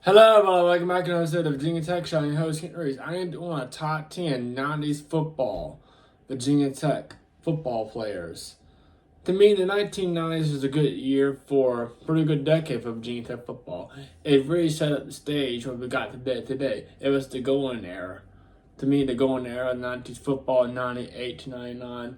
Hello, everyone. Welcome back to another episode of Virginia Tech Show. I'm your host, Kent Reese. I am doing a top 10 90s football, Virginia Tech football players. To me, the 1990s was a good year for a pretty good decade for Virginia Tech football. It really set up the stage when we got to today. It was the golden era. To me, the golden era, 90s football, 98 to 99.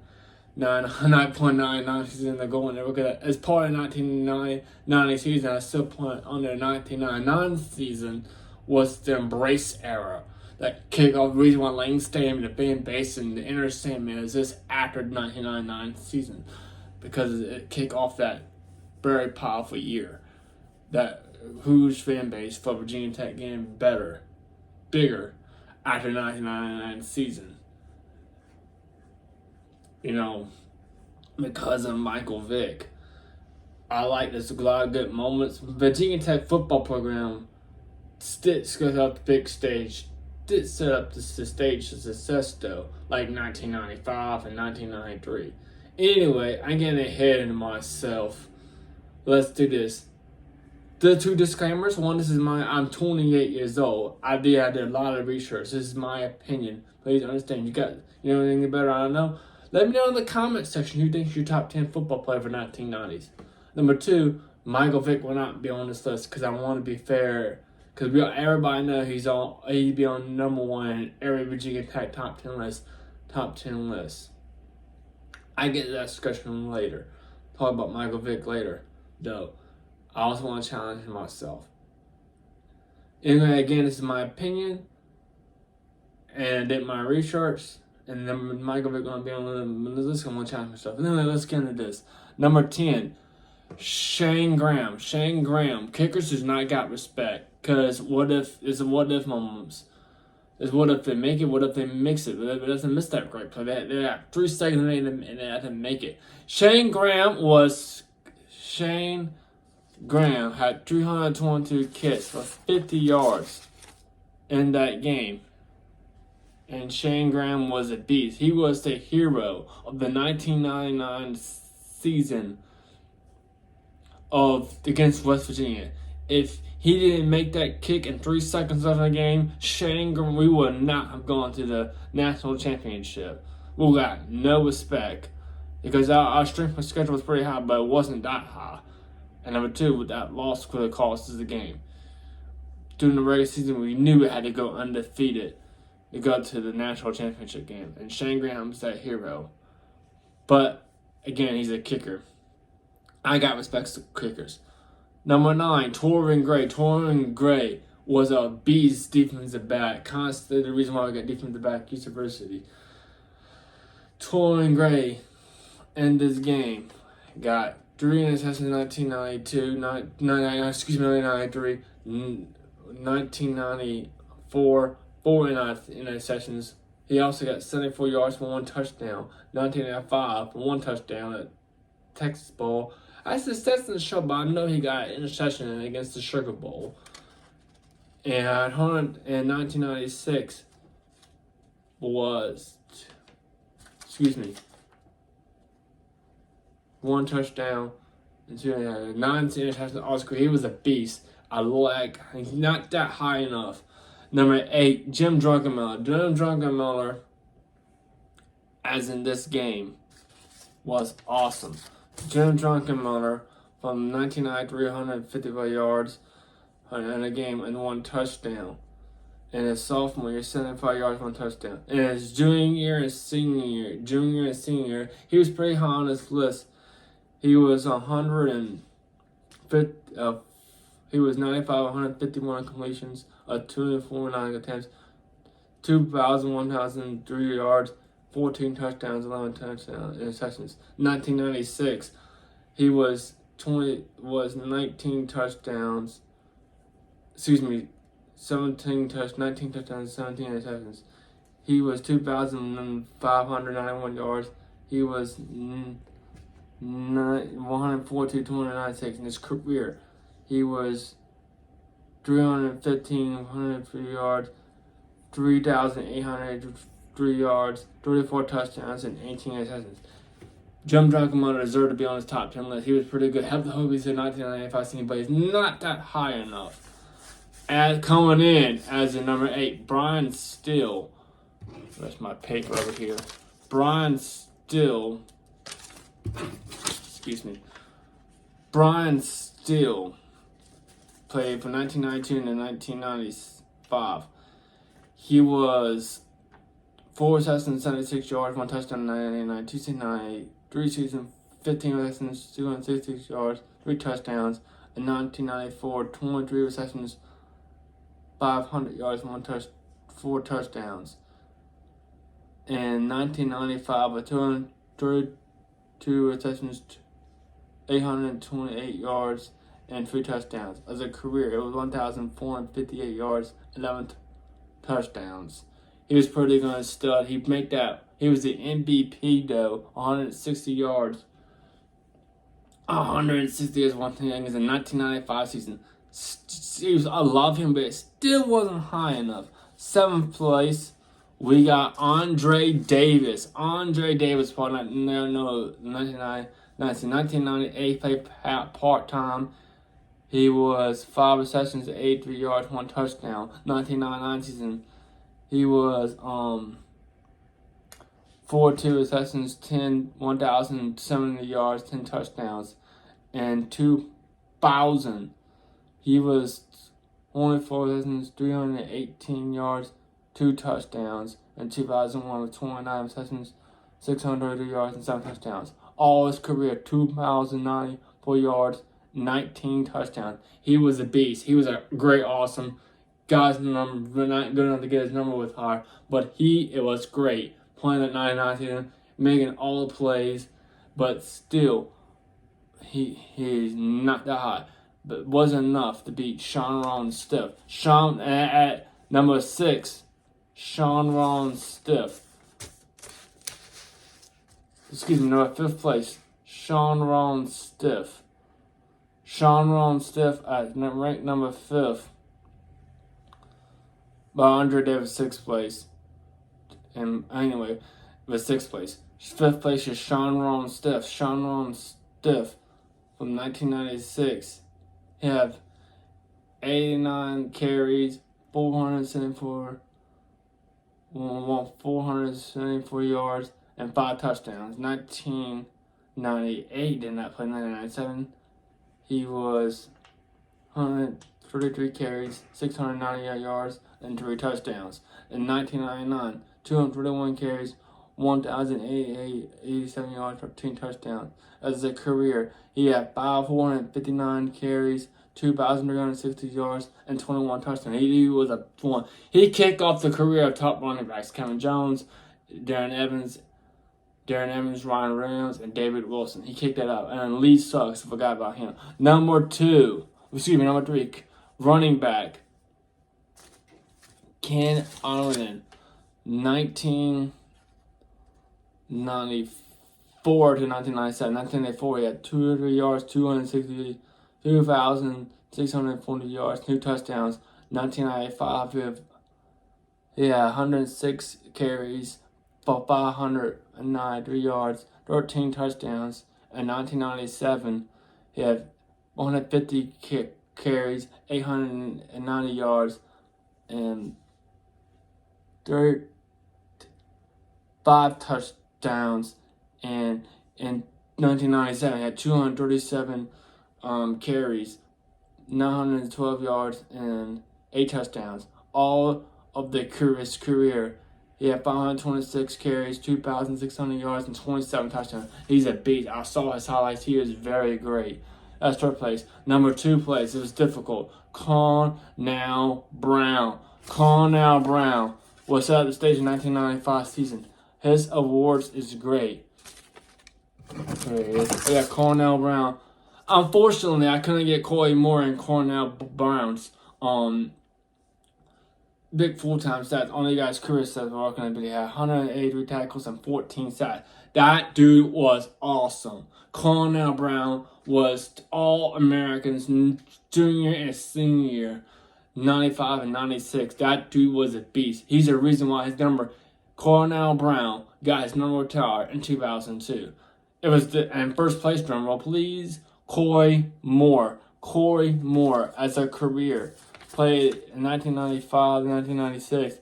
9.99 season the golden era. Because as part of the 1990 season, I still put on the 1999 season was the embrace era. That kickoff, the reason why Lane Stadium, the fan base, and the inner Sandman is this after the 1999 season. Because it kicked off that very powerful year. That huge fan base for Virginia Tech getting better, bigger after the 1999 season. You know, because of Michael Vick. I like this a lot of good moments. Virginia Tech football program did set up the big stage, did set up the stage to success though, like 1995 and 1993. Anyway, I'm getting ahead of myself. Let's do this. The two disclaimers. One, I'm 28 years old. I did a lot of research. This is my opinion. Please understand. You know anything better? I don't know. Let me know in the comment section who thinks your top 10 football player for 1990s. Number two, Michael Vick will not be on this list because I want to be fair. Because everybody know he'd be on number one in every Virginia Tech top 10 list. I get to that discussion later. Talk about Michael Vick later, though. I also want to challenge myself. Anyway, again, this is my opinion. And I did my research. And then Michael Vick going to be on the list. I'm going to challenge myself. Anyway, let's get into this. Number 10, Shane Graham. Shane Graham. Kickers does not got respect. Because it's a what if moments. It's what if they make it, what if they mix it. But it doesn't miss that great play. They have 3 seconds and they have to make it. Shane Graham had 322 kicks for 50 yards in that game. And Shane Graham was a beast. He was the hero of the 1999 season against West Virginia. If he didn't make that kick in 3 seconds of the game, Shane Graham, we would not have gone to the national championship. We got no respect because our strength of schedule was pretty high, but it wasn't that high. And number two, that loss could have cost us the game. During the regular season, we knew we had to go undefeated to go to the national championship game. And Shane Graham's that hero. But, again, he's a kicker. I got respect to kickers. Number 9, Tauren Gray. Tauren Gray was a beast defensive back. Constantly the reason why we got defensive back university. Tauren Gray in this game got 3 interceptions in 1992, 1993, 1994, 4 interceptions. He also got 74 yards for 1 touchdown, 1995 for 1 touchdown at Texas Bowl. I said stats in the show, but I know he got an interception against the Sugar Bowl. And in 1996 was, 1 touchdown and 2 9 interceptions. Also, he was a beast. He's not that high enough. Number 8, Jim Druckenmiller. Jim Druckenmiller, as in this game, was awesome. Jim Druckenmiller from 1993, 155 yards in a game and 1 touchdown. In his sophomore year, 75 yards, 1 touchdown. In his junior and senior year, he was pretty high on this list. He was 95, 151 completions, 249 attempts, 1,003 yards, 14 touchdowns, 11 interceptions. 1996, he was 19 touchdowns. 19 touchdowns, 17 interceptions. He was 2,591 yards. He was 142, 296 in his career. He was 315, 103 yards, 3,803 yards, 34 touchdowns, and 18 interceptions. Jim Druckenmiller deserved to be on his top 10 list. He was pretty good. Helped the Hokies in 1995 season, but he's not that high enough. Coming in as the number 8, Brian Still. That's my paper over here. Brian Still. Excuse me. Brian Still played from 1992 to 1995. He was 4 receptions, 76 yards, 1 touchdown in 1999, 2 seasons, 98, 3 seasons, 15 receptions, 266 yards, 3 touchdowns. In 1994, 23 receptions, 500 yards, 4 touchdowns. In 1995, with 232 receptions, 828 yards, and 3 touchdowns. As a career, it was 1,458 yards, 11 touchdowns. He was pretty good stud. He was the MVP though, 160 yards. 160 is one thing is the 1995 season. I love him, but it still wasn't high enough. 7th place, we got Andre Davis. Andre Davis, part 1998, played part-time. He was 5 receptions, 83 yards, 1 touchdown. 1999 season, he was 42 receptions, 1,070 yards, 10 touchdowns. And 2000, he was only 4 receptions, 318 yards, 2 touchdowns. And 2001 with 29 receptions, 630 yards, and 7 touchdowns. All his career, 2,094 yards, 19 touchdowns. He was a beast. He was a great, awesome guy's number, but not good enough to get his number with higher. But it was great playing that 99 season, making all the plays. But still, he's not that high. But wasn't enough to beat Sean Ron Stiff. At number 6, Sean Ron Stiff. Excuse me, number 5th place, Sean Ron Stiff. Sean Ron Stiff at ranked number 5th. But Andre Davis 6th place. And anyway, the 6th place. 5th place is Sean Ron Stiff. Sean Ron Stiff from 1996. He had 89 carries, 474 yards, and 5 touchdowns. 1998 did not play. 1997, he was 133 carries, 698 yards, and 3 touchdowns. In 1999, 231 carries, 1,087 yards, 13 touchdowns. As a career, he had 459 carries, 2,360 yards, and 21 touchdowns. He was a one. He kicked off the career of top running backs: Kevin Jones, Darren Evans, Ryan Reynolds, and David Wilson. He kicked that up. And Lee Suggs, forgot about him. Number 3, running back, Ken Arden, 1994 to 1997. 1994, he had 200 yards, 2,640 yards, 2 touchdowns. 1995, he had 106 carries for 593 yards, 13 touchdowns. In 1997, he had 150 carries, 890 yards, and 5 touchdowns. And in 1997, he had 237 carries, 912 yards, and 8 touchdowns. All of his career, he had 526 carries, 2,600 yards, and 27 touchdowns. He's a beast. I saw his highlights. He is very great. That's 3rd place. Number 2 place, it was difficult. Cornell Brown. Cornell Brown was set at the stage in 1995 season. His awards is great. There he is. Yeah, Cornell Brown. Unfortunately, I couldn't get Corey Moore and Cornell Brown's big full-time stats. Only guy's career stats were going to be, he had 183 tackles and 14 sacks. That dude was awesome. Cornell Brown was All-Americans junior and senior year, 95 and 96. That dude was a beast. He's the reason why his number, Cornell Brown, got his number retired in 2002. It was and 1st place, drum roll please, Corey Moore. Corey Moore as a career. played in 1995 and 1996,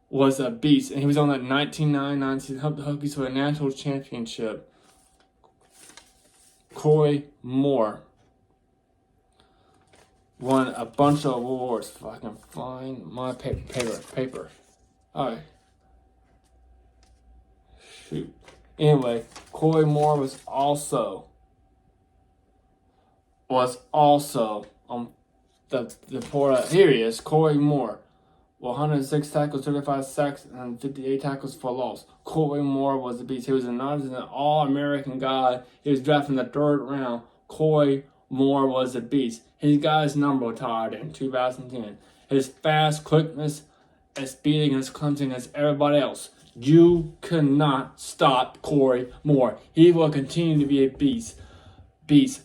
was a beast. And he was on that 1999 season, helped the Hokies to a national championship. Corey Moore won a bunch of awards. If I can find my paper. Alright. Shoot. Anyway, Corey Moore was also on the port. Here he is, Corey Moore. 106 tackles, 35 sacks, and 58 tackles for loss. Corey Moore was a beast. He was an All-American guy. He was drafted in the 3rd round. Corey Moore was a beast. His guy's number retired in 2010. His fast quickness and speed against Clemson against everybody else. You cannot stop Corey Moore. He will continue to be a beast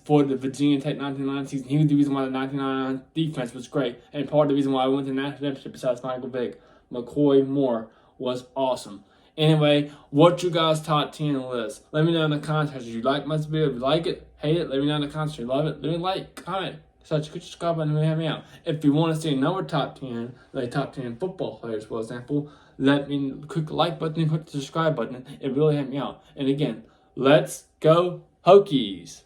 for the Virginia Tech 1999 season. He was the reason why the 1999 defense was great, and part of the reason why I went to the national championship besides Michael Vick. McCoy Moore was awesome. Anyway, what you guys' top 10 list? Let me know in the comments. If you like my video, if you like it, hate it, let me know in the comments. If you love it, let me like, comment, such a good subscribe button to help me out. If you want to see another top 10, like top 10 football players, for example, let me click the like button and click the subscribe button. It really helped me out. And again, let's go Hokies!